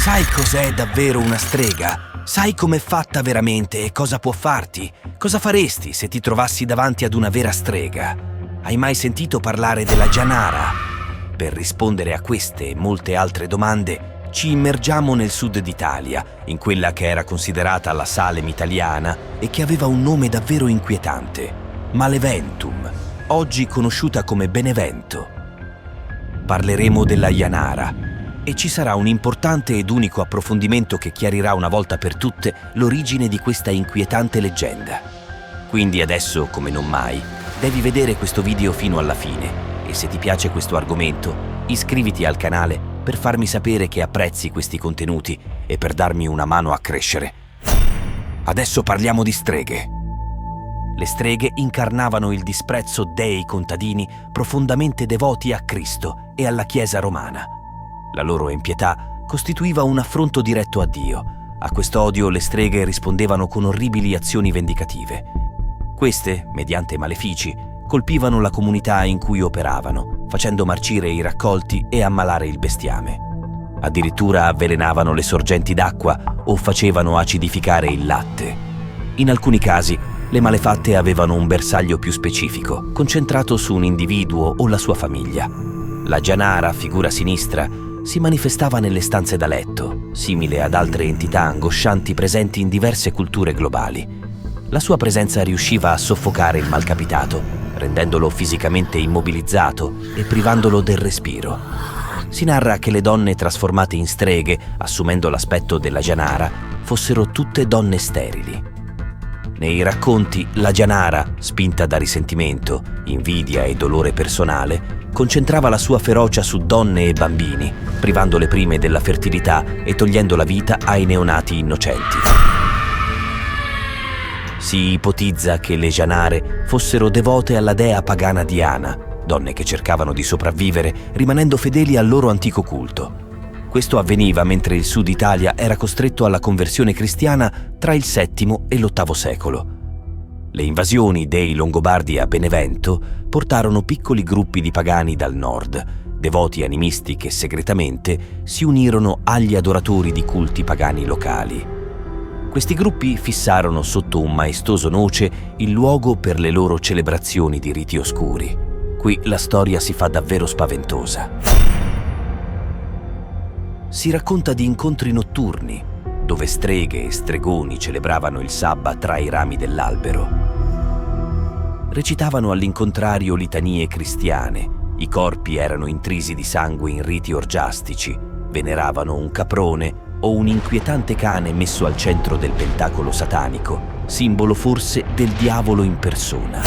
Sai cos'è davvero una strega? Sai com'è fatta veramente e cosa può farti? Cosa faresti se ti trovassi davanti ad una vera strega? Hai mai sentito parlare della Janara? Per rispondere a queste e molte altre domande, ci immergiamo nel sud d'Italia, in quella che era considerata la Salem italiana e che aveva un nome davvero inquietante: Maleventum, oggi conosciuta come Benevento. Parleremo della Janara e ci sarà un importante ed unico approfondimento che chiarirà una volta per tutte l'origine di questa inquietante leggenda. Quindi adesso, come non mai, devi vedere questo video fino alla fine e se ti piace questo argomento, iscriviti al canale per farmi sapere che apprezzi questi contenuti e per darmi una mano a crescere. Adesso parliamo di streghe. Le streghe incarnavano il disprezzo dei contadini profondamente devoti a Cristo e alla Chiesa romana. La loro impietà costituiva un affronto diretto a Dio. A quest'odio le streghe rispondevano con orribili azioni vendicative. Queste, mediante malefici, colpivano la comunità in cui operavano, facendo marcire i raccolti e ammalare il bestiame. Addirittura avvelenavano le sorgenti d'acqua o facevano acidificare il latte. In alcuni casi, le malefatte avevano un bersaglio più specifico, concentrato su un individuo o la sua famiglia. La Janara, figura sinistra, si manifestava nelle stanze da letto, simile ad altre entità angoscianti presenti in diverse culture globali. La sua presenza riusciva a soffocare il malcapitato, rendendolo fisicamente immobilizzato e privandolo del respiro. Si narra che le donne trasformate in streghe, assumendo l'aspetto della Janara, fossero tutte donne sterili. Nei racconti, la Janara, spinta da risentimento, invidia e dolore personale, concentrava la sua ferocia su donne e bambini, privando le prime della fertilità e togliendo la vita ai neonati innocenti. Si ipotizza che le Janare fossero devote alla dea pagana Diana, donne che cercavano di sopravvivere rimanendo fedeli al loro antico culto. Questo avveniva mentre il sud Italia era costretto alla conversione cristiana tra il VII e l'VIII secolo. Le invasioni dei Longobardi a Benevento portarono piccoli gruppi di pagani dal nord, devoti animisti che segretamente si unirono agli adoratori di culti pagani locali. Questi gruppi fissarono sotto un maestoso noce il luogo per le loro celebrazioni di riti oscuri. Qui la storia si fa davvero spaventosa. Si racconta di incontri notturni, dove streghe e stregoni celebravano il sabba tra i rami dell'albero. Recitavano all'incontrario litanie cristiane, i corpi erano intrisi di sangue in riti orgiastici, veneravano un caprone o un inquietante cane messo al centro del pentacolo satanico, simbolo forse del diavolo in persona.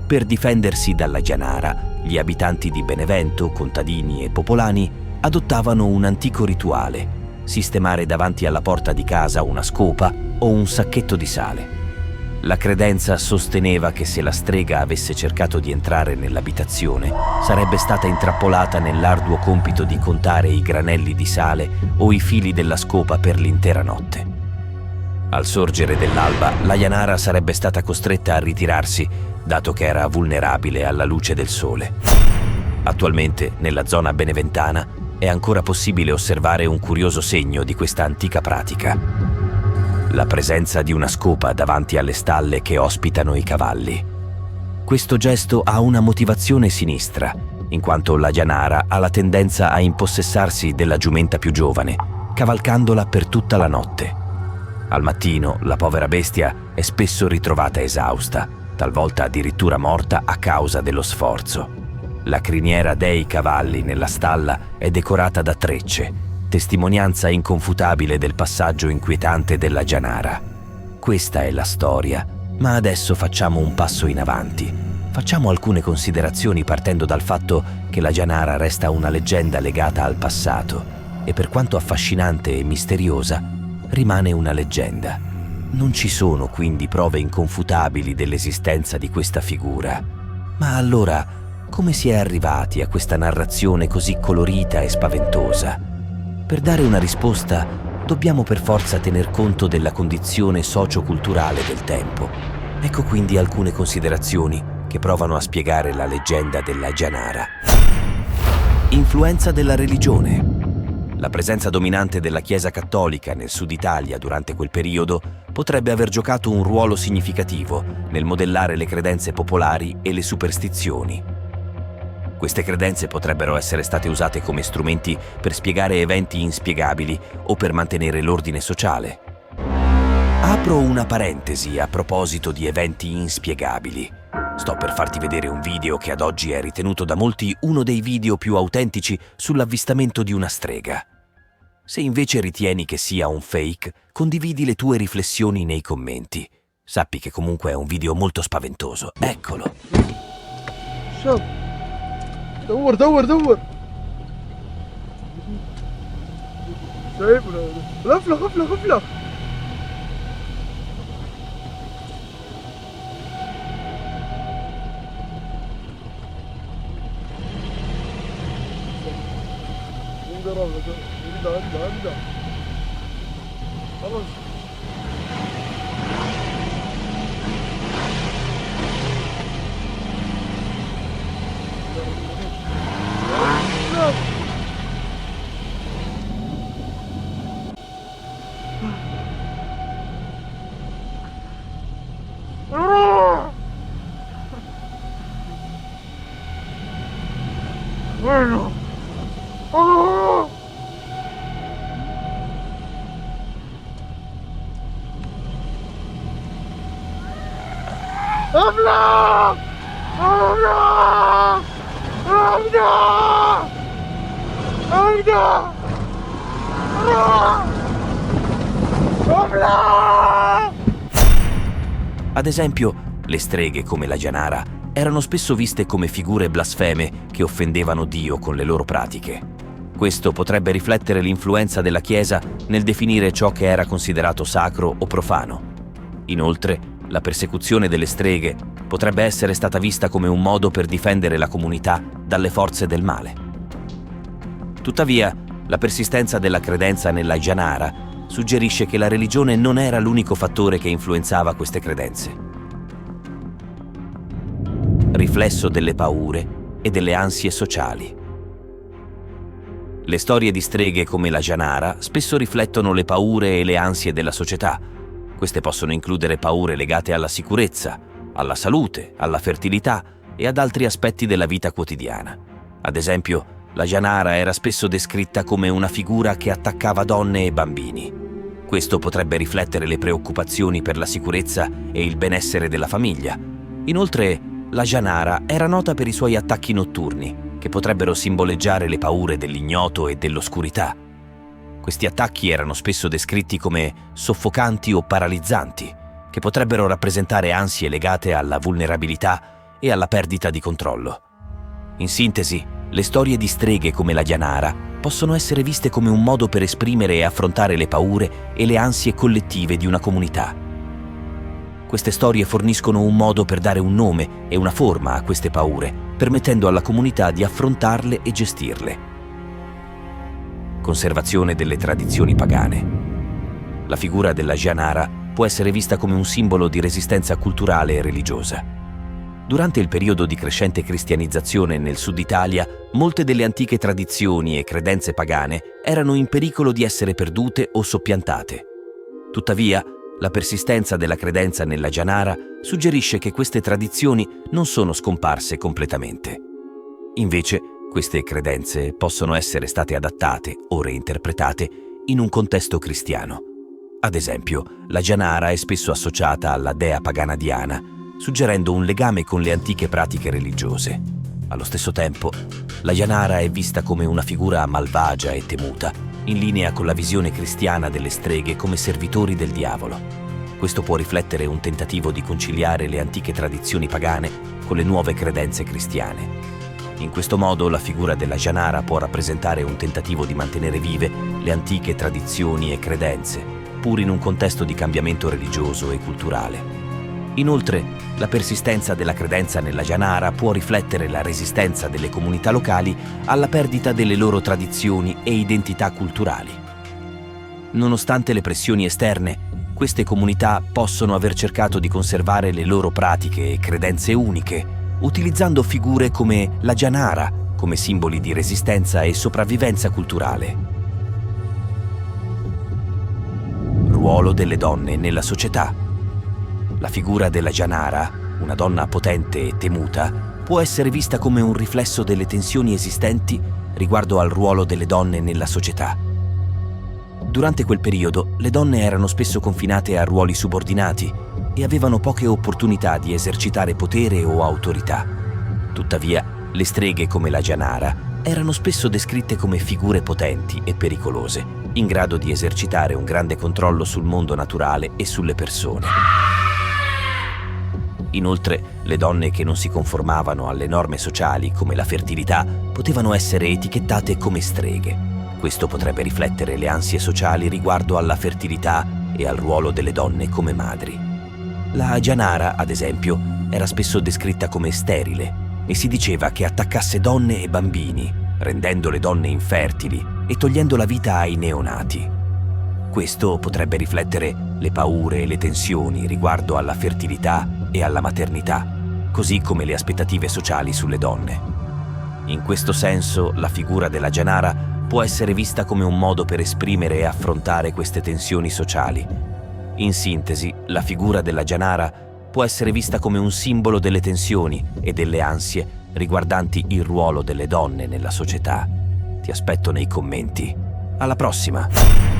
Per difendersi dalla Janara, gli abitanti di Benevento, contadini e popolani, adottavano un antico rituale: sistemare davanti alla porta di casa una scopa o un sacchetto di sale. La credenza sosteneva che se la strega avesse cercato di entrare nell'abitazione, sarebbe stata intrappolata nell'arduo compito di contare i granelli di sale o i fili della scopa per l'intera notte. Al sorgere dell'alba, la Janara sarebbe stata costretta a ritirarsi, dato che era vulnerabile alla luce del sole. Attualmente, nella zona beneventana, è ancora possibile osservare un curioso segno di questa antica pratica: la presenza di una scopa davanti alle stalle che ospitano i cavalli. Questo gesto ha una motivazione sinistra, in quanto la Janara ha la tendenza a impossessarsi della giumenta più giovane, cavalcandola per tutta la notte. Al mattino, la povera bestia è spesso ritrovata esausta, talvolta addirittura morta a causa dello sforzo. La criniera dei cavalli nella stalla è decorata da trecce, testimonianza inconfutabile del passaggio inquietante della Janara. Questa è la storia, ma adesso facciamo un passo in avanti. Facciamo alcune considerazioni partendo dal fatto che la Janara resta una leggenda legata al passato e, per quanto affascinante e misteriosa, rimane una leggenda. Non ci sono quindi prove inconfutabili dell'esistenza di questa figura. Ma allora, come si è arrivati a questa narrazione così colorita e spaventosa? Per dare una risposta, dobbiamo per forza tener conto della condizione socio-culturale del tempo. Ecco quindi alcune considerazioni che provano a spiegare la leggenda della Janara. Influenza della religione. La presenza dominante della Chiesa cattolica nel Sud Italia durante quel periodo potrebbe aver giocato un ruolo significativo nel modellare le credenze popolari e le superstizioni. Queste credenze potrebbero essere state usate come strumenti per spiegare eventi inspiegabili o per mantenere l'ordine sociale. Apro una parentesi a proposito di eventi inspiegabili. Sto per farti vedere un video che ad oggi è ritenuto da molti uno dei video più autentici sull'avvistamento di una strega. Se invece ritieni che sia un fake, condividi le tue riflessioni nei commenti. Sappi che comunque è un video molto spaventoso. Eccolo. دور دور دور شايفنا غفلة غفلة غفلة عنده خلاص Bueno. ابلغ ابلغ ابلغ ابلغ ابلغ. Ad esempio, le streghe come la Janara erano spesso viste come figure blasfeme che offendevano Dio con le loro pratiche. Questo potrebbe riflettere l'influenza della Chiesa nel definire ciò che era considerato sacro o profano. Inoltre, la persecuzione delle streghe potrebbe essere stata vista come un modo per difendere la comunità dalle forze del male. Tuttavia, la persistenza della credenza nella Janara suggerisce che la religione non era l'unico fattore che influenzava queste credenze. Riflesso delle paure e delle ansie sociali. Le storie di streghe come la Janara spesso riflettono le paure e le ansie della società. Queste possono includere paure legate alla sicurezza, alla salute, alla fertilità e ad altri aspetti della vita quotidiana. Ad esempio, la Janara era spesso descritta come una figura che attaccava donne e bambini. Questo potrebbe riflettere le preoccupazioni per la sicurezza e il benessere della famiglia. Inoltre, la Janara era nota per i suoi attacchi notturni, che potrebbero simboleggiare le paure dell'ignoto e dell'oscurità. Questi attacchi erano spesso descritti come soffocanti o paralizzanti, che potrebbero rappresentare ansie legate alla vulnerabilità e alla perdita di controllo. In sintesi, le storie di streghe come la Janara possono essere viste come un modo per esprimere e affrontare le paure e le ansie collettive di una comunità. Queste storie forniscono un modo per dare un nome e una forma a queste paure, permettendo alla comunità di affrontarle e gestirle. Conservazione delle tradizioni pagane. La figura della Janara può essere vista come un simbolo di resistenza culturale e religiosa. Durante il periodo di crescente cristianizzazione nel Sud Italia, molte delle antiche tradizioni e credenze pagane erano in pericolo di essere perdute o soppiantate. Tuttavia, la persistenza della credenza nella Janara suggerisce che queste tradizioni non sono scomparse completamente. Invece, queste credenze possono essere state adattate o reinterpretate in un contesto cristiano. Ad esempio, la Janara è spesso associata alla dea pagana Diana, suggerendo un legame con le antiche pratiche religiose. Allo stesso tempo, la Janara è vista come una figura malvagia e temuta, in linea con la visione cristiana delle streghe come servitori del diavolo. Questo può riflettere un tentativo di conciliare le antiche tradizioni pagane con le nuove credenze cristiane. In questo modo la figura della Janara può rappresentare un tentativo di mantenere vive le antiche tradizioni e credenze, pur in un contesto di cambiamento religioso e culturale. Inoltre, la persistenza della credenza nella Janara può riflettere la resistenza delle comunità locali alla perdita delle loro tradizioni e identità culturali. Nonostante le pressioni esterne, queste comunità possono aver cercato di conservare le loro pratiche e credenze uniche, utilizzando figure come la Janara come simboli di resistenza e sopravvivenza culturale. ruolo delle donne nella società. La figura della Janara, una donna potente e temuta, può essere vista come un riflesso delle tensioni esistenti riguardo al ruolo delle donne nella società. Durante quel periodo, le donne erano spesso confinate a ruoli subordinati e avevano poche opportunità di esercitare potere o autorità. Tuttavia, le streghe come la Janara erano spesso descritte come figure potenti e pericolose, in grado di esercitare un grande controllo sul mondo naturale e sulle persone. Inoltre, le donne che non si conformavano alle norme sociali come la fertilità potevano essere etichettate come streghe. Questo potrebbe riflettere le ansie sociali riguardo alla fertilità e al ruolo delle donne come madri. La Janara, ad esempio, era spesso descritta come sterile e si diceva che attaccasse donne e bambini, rendendo le donne infertili e togliendo la vita ai neonati. Questo potrebbe riflettere le paure e le tensioni riguardo alla fertilità e alla maternità, così come le aspettative sociali sulle donne. In questo senso, la figura della Janara può essere vista come un modo per esprimere e affrontare queste tensioni sociali. In sintesi, la figura della Janara può essere vista come un simbolo delle tensioni e delle ansie riguardanti il ruolo delle donne nella società. Ti aspetto nei commenti. Alla prossima!